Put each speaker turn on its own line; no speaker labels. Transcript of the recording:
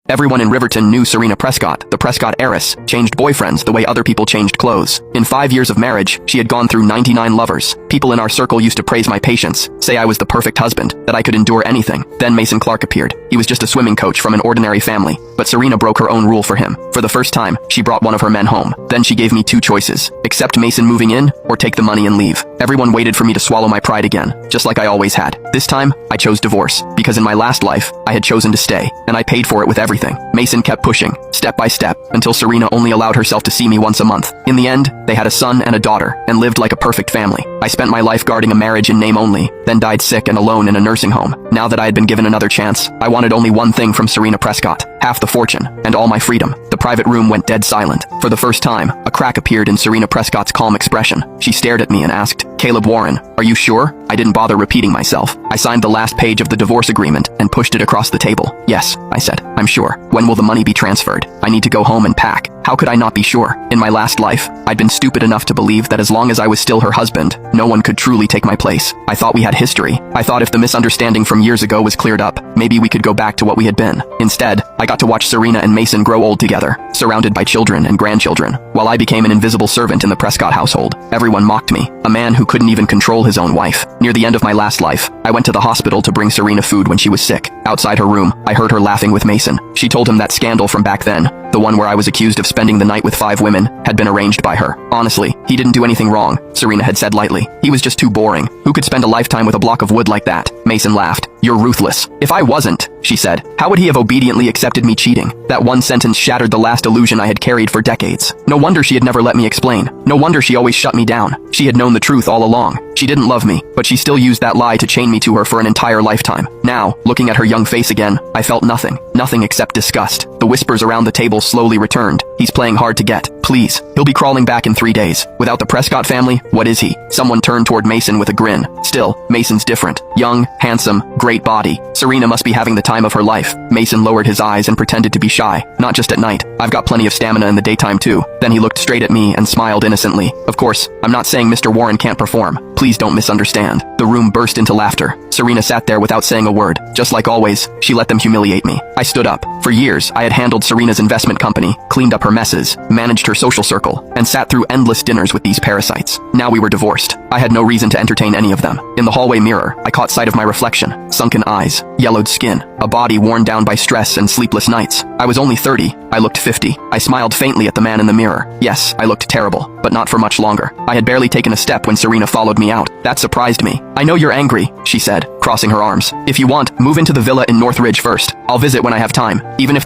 Everyone in Riverton knew Serena Prescott, the Prescott heiress, changed boyfriends the way other people changed clothes. In 5 years of marriage, she had gone through 99 lovers. People in our circle used to praise my patience, say I was the perfect husband, that I could endure anything. Then Mason Clark appeared. He was just a swimming coach from an ordinary family, but Serena broke her own rule for him. For the first time, she brought one of her men home. Then she gave me 2 choices: accept Mason moving in, or take the money and leave. Everyone waited for me to swallow my pride again, just like I always had. This time, I chose divorce, because in my last life, I had chosen to stay, and I paid for it with everything. Mason kept pushing, step by step, until Serena only allowed herself to see me once a month. In the end, they had a son and a daughter, and lived like a perfect family. I spent my life guarding a marriage in name only, then died sick and alone in a nursing home. Now that I had been given another chance, I wanted only one thing from Serena Prescott: half the fortune, and all my freedom. The private room went dead silent. For the first time, a crack appeared in Serena Prescott's calm expression. She stared at me and asked, "Caleb Warren, are you sure?" I didn't bother repeating myself. I signed the last page of the divorce agreement and pushed it across the table. "Yes," I said, "I'm sure. When will the money be transferred? I need to go home and pack." How could I not be sure? In my last life, I'd been stupid enough to believe that as long as I was still her husband, no one could truly take my place. I thought we had history. I thought if the misunderstanding from years ago was cleared up, maybe we could go back to what we had been. Instead, I got to watch Serena and Mason grow old together, surrounded by children and grandchildren, while I became an invisible servant in the Prescott household. Everyone mocked me, a man who couldn't even control his own wife. Near the end of my last life, I went to the hospital to bring Serena food when she was sick. Outside her room, I heard her laughing with Mason. She told him that scandal from back then, the one where I was accused of spending the night with 5 women, had been arranged by her. Honestly, he didn't do anything wrong, Serena had said lightly. He was just too boring. Who could spend a lifetime with a block of wood like that? Mason laughed. "You're ruthless." "If I wasn't," she said, "how would he have obediently accepted me cheating?" That one sentence shattered the last illusion I had carried for decades. No wonder she had never let me explain. No wonder she always shut me down. She had known the truth all along. She didn't love me, but she still used that lie to chain me to her for an entire lifetime. Now, looking at her young face again, I felt nothing. Nothing except disgust. The whispers around the table slowly returned. "He's playing hard to get. Please. He'll be crawling back in 3 days. Without the Prescott family, what is he?" Someone turned toward Mason with a grin. Still, Mason's different. Young, handsome, great body. Serena must be having the time of her life. Mason lowered his eyes and pretended to be shy. "Not just at night. I've got plenty of stamina in the daytime too." Then he looked straight at me and smiled innocently. "Of course, I'm not saying Mr. Warren can't perform. Please don't misunderstand." The room burst into laughter. Serena sat there without saying a word. Just like always, she let them humiliate me. I stood up. For years, I had handled Serena's investment company, cleaned up her messes, managed her social circle, and sat through endless dinners with these parasites. Now we were divorced. I had no reason to entertain any of them. In the hallway mirror, I caught sight of my reflection. Sunken eyes, yellowed skin, a body worn down by stress and sleepless nights. I was only 30. I looked 50. I smiled faintly at the man in the mirror. Yes, I looked terrible, but not for much longer. I had barely taken a step when Serena followed me out. That surprised me. "I know you're angry," she said, crossing her arms. "If you want, move into the villa in Northridge first. I'll visit when I have time, even if